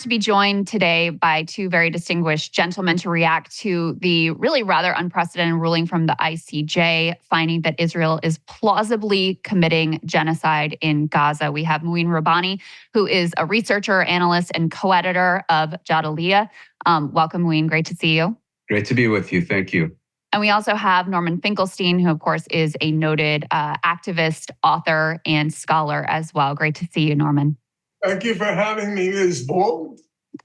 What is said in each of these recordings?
to be joined today by two very distinguished gentlemen to react to the really rather unprecedented ruling from the ICJ, finding that Israel is plausibly committing genocide in Gaza. We have Mouin Rabbani, who is a researcher, analyst, and co-editor of Jadaliyya. Welcome, Mouin. Great to see you. Great to be with you. Thank you. And we also have Norman Finkelstein, who, of course, is a noted activist, author, and scholar as well. Great to see you, Norman. Thank you for having me, Ms. Ball.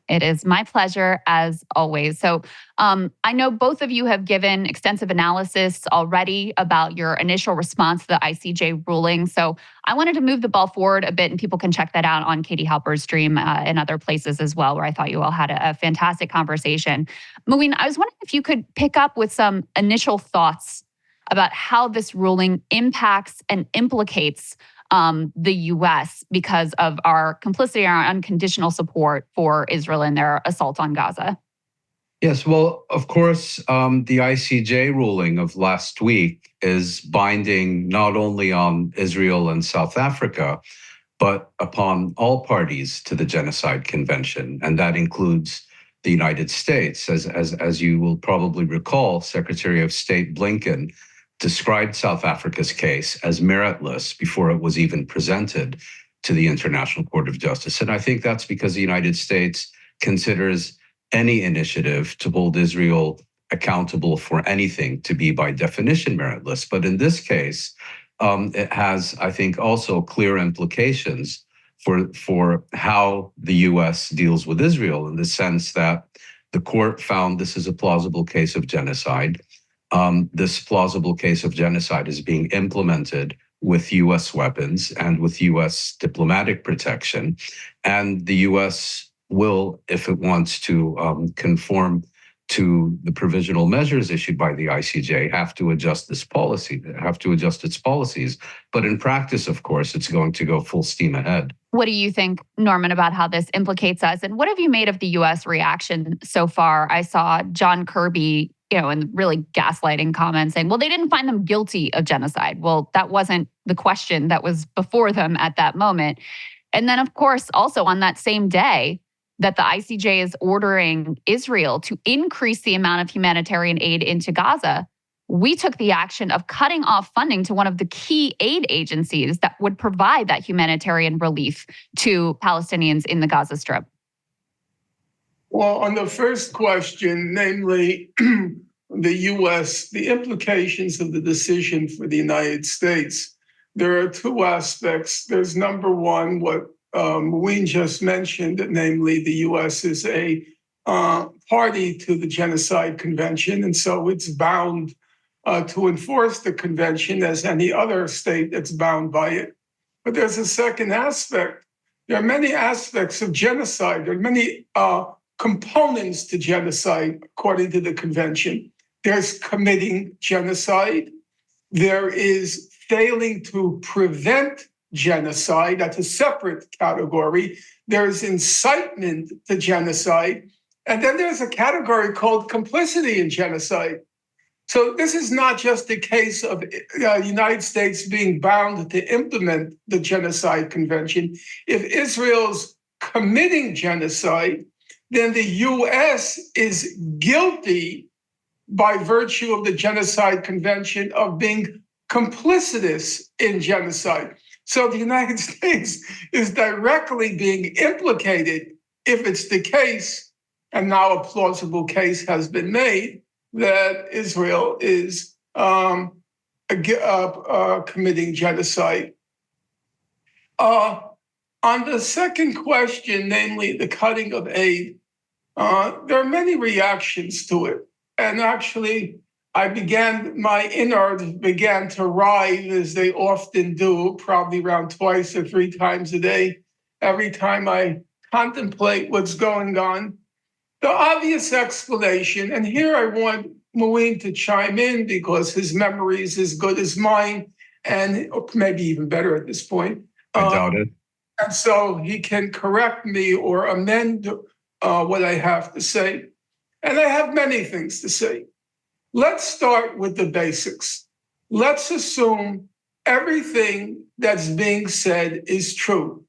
It is my pleasure, as always. So I know both of you have given extensive analysis already about your initial response to the ICJ ruling. So I wanted to move the ball forward a bit, and people can check that out on Katie Halper's stream and other places as well, where I thought you all had a fantastic conversation. Mouin, I was wondering if you could pick up with some initial thoughts about how this ruling impacts and implicates the U.S. because of our complicity and our unconditional support for Israel in their assault on Gaza. Yes, well, of course, the ICJ ruling of last week is binding not only on Israel and South Africa, but upon all parties to the Genocide Convention, and that includes the United States. As you will probably recall, Secretary of State Blinken described South Africa's case as meritless before it was even presented to the International Court of Justice. And I think that's because the United States considers any initiative to hold Israel accountable for anything to be by definition meritless. But in this case, it has, I think, also clear implications for how the U.S. deals with Israel, in the sense that the court found this is a plausible case of genocide. This plausible case of genocide is being implemented with U.S. weapons and with U.S. diplomatic protection. And the U.S. will, if it wants to conform to the provisional measures issued by the ICJ, have to adjust its policies. But in practice, of course, it's going to go full steam ahead. What do you think, Norman, about how this implicates us? And what have you made of the U.S. reaction so far? I saw John Kirby, in really gaslighting comments saying, well, they didn't find them guilty of genocide. Well, that wasn't the question that was before them at that moment. And then, of course, also on that same day that the ICJ is ordering Israel to increase the amount of humanitarian aid into Gaza, we took the action of cutting off funding to one of the key aid agencies that would provide that humanitarian relief to Palestinians in the Gaza Strip. Well, on the first question, namely the U.S., the implications of the decision for the United States, there are two aspects. There's number one, what Mouin just mentioned, namely the U.S. is a party to the Genocide Convention, and so it's bound to enforce the convention as any other state that's bound by it. But there's a second aspect. There are many aspects of genocide. There are many components to genocide, according to the convention. There's committing genocide. There is failing to prevent genocide. That's a separate category. There's incitement to genocide. And then there's a category called complicity in genocide. So this is not just a case of the United States being bound to implement the Genocide Convention. If Israel's committing genocide, then the U.S. is guilty by virtue of the Genocide Convention of being complicitous in genocide. So the United States is directly being implicated if it's the case, and now a plausible case has been made, that Israel is committing genocide. On the second question, namely the cutting of aid, there are many reactions to it. And actually, my innards began to writhe, as they often do, probably around twice or three times a day, every time I contemplate what's going on. The obvious explanation, and here I want Mouin to chime in because his memory is as good as mine, and maybe even better at this point. I doubt it. And so he can correct me or amend what I have to say. And I have many things to say. Let's start with the basics. Let's assume everything that's being said is true,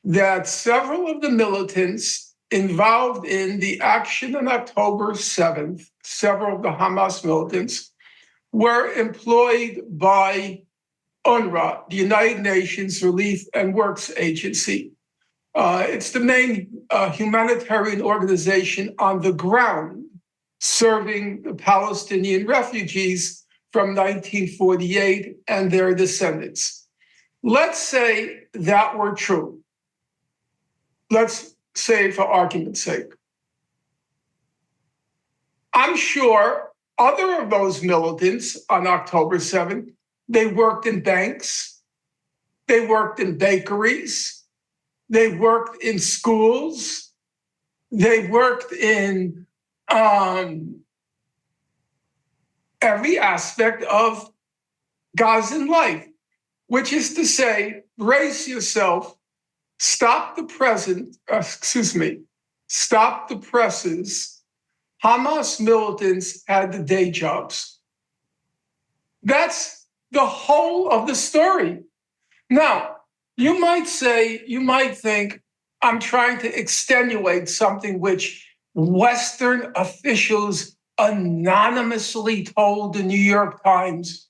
that several of the militants involved in the action on October 7th, several of the Hamas militants were employed by UNRWA, the United Nations Relief and Works Agency. It's the main humanitarian organization on the ground serving the Palestinian refugees from 1948 and their descendants. Let's say that were true. Let's say for argument's sake. I'm sure other of those militants on October 7th, they worked in banks, they worked in bakeries, they worked in schools, they worked in every aspect of Gazan life, which is to say, brace yourself, stop the presses. Hamas militants had the day jobs. That's the whole of the story. Now, you might think, I'm trying to extenuate something which Western officials anonymously told the New York Times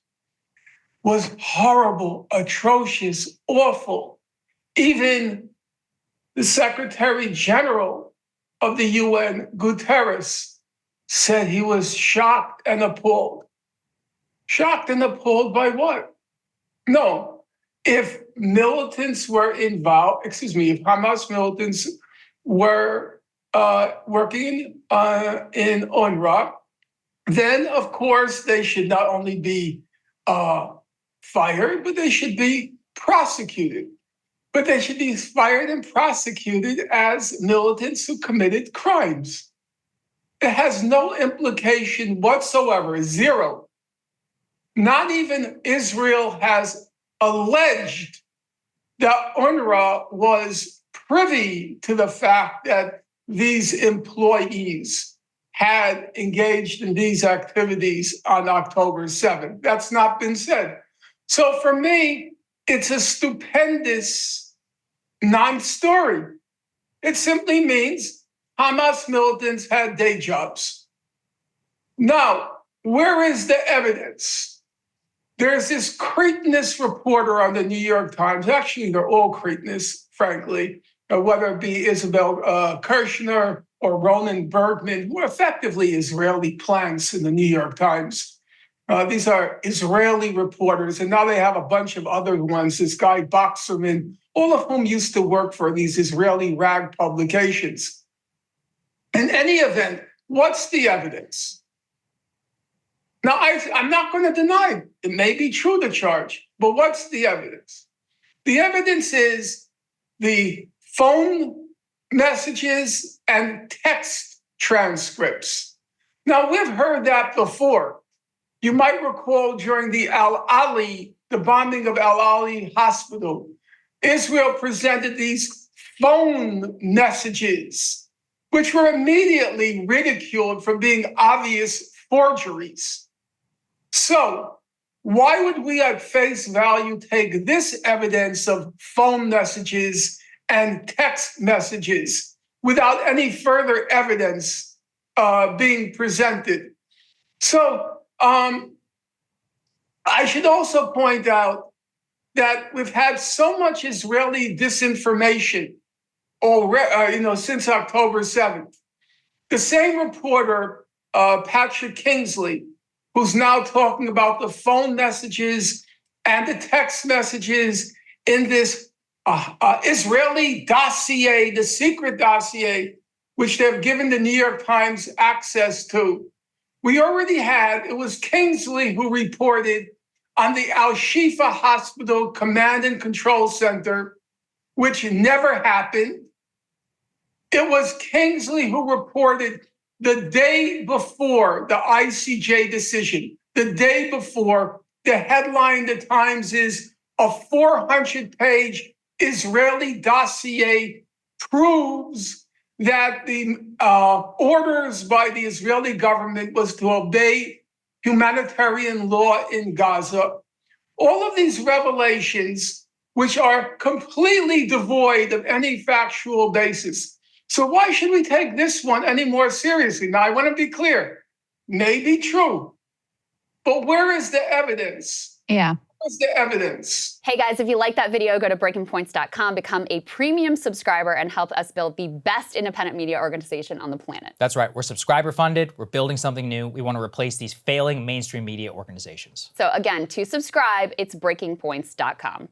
was horrible, atrocious, awful. Even the Secretary General of the UN, Guterres, said he was shocked and appalled. Shocked and appalled by what? No, if militants were involved, if Hamas militants were working in UNRWA, then of course they should not only be fired, but they should be prosecuted. But they should be fired and prosecuted as militants who committed crimes. It has no implication whatsoever, zero. Not even Israel has alleged that UNRWA was privy to the fact that these employees had engaged in these activities on October 7th. That's not been said. So for me, it's a stupendous non-story. It simply means Hamas militants had day jobs. Now, where is the evidence? There's this cretinous reporter on the New York Times. Actually, they're all cretinous, frankly, whether it be Isabel Kirshner or Ronan Bergman, who are effectively Israeli plants in the New York Times. These are Israeli reporters, and now they have a bunch of other ones, this guy Boxerman, all of whom used to work for these Israeli rag publications. In any event, what's the evidence? Now, I'm not going to deny it may be true, the charge, but what's the evidence? The evidence is the phone messages and text transcripts. Now, we've heard that before. You might recall during the bombing of Al-Ali Hospital, Israel presented these phone messages, which were immediately ridiculed for being obvious forgeries. So why would we at face value take this evidence of phone messages and text messages without any further evidence being presented? So I should also point out that we've had so much Israeli disinformation since October 7th. The same reporter, Patrick Kingsley, who's now talking about the phone messages and the text messages in this Israeli dossier, the secret dossier, which they've given the New York Times access to. We already had, it was Kingsley who reported on the Al-Shifa Hospital Command and Control Center, which never happened. It was Kingsley who reported the day before the ICJ decision, the day before, the headline in the Times is a 400-page Israeli dossier proves that the orders by the Israeli government was to obey humanitarian law in Gaza. All of these revelations, which are completely devoid of any factual basis, So why should we take this one any more seriously? Now, I want to be clear. May be true, but where is the evidence? Yeah. Where's the evidence? Hey guys, if you like that video, go to breakingpoints.com, become a premium subscriber, and help us build the best independent media organization on the planet. That's right. We're subscriber funded. We're building something new. We want to replace these failing mainstream media organizations. So again, to subscribe, it's breakingpoints.com.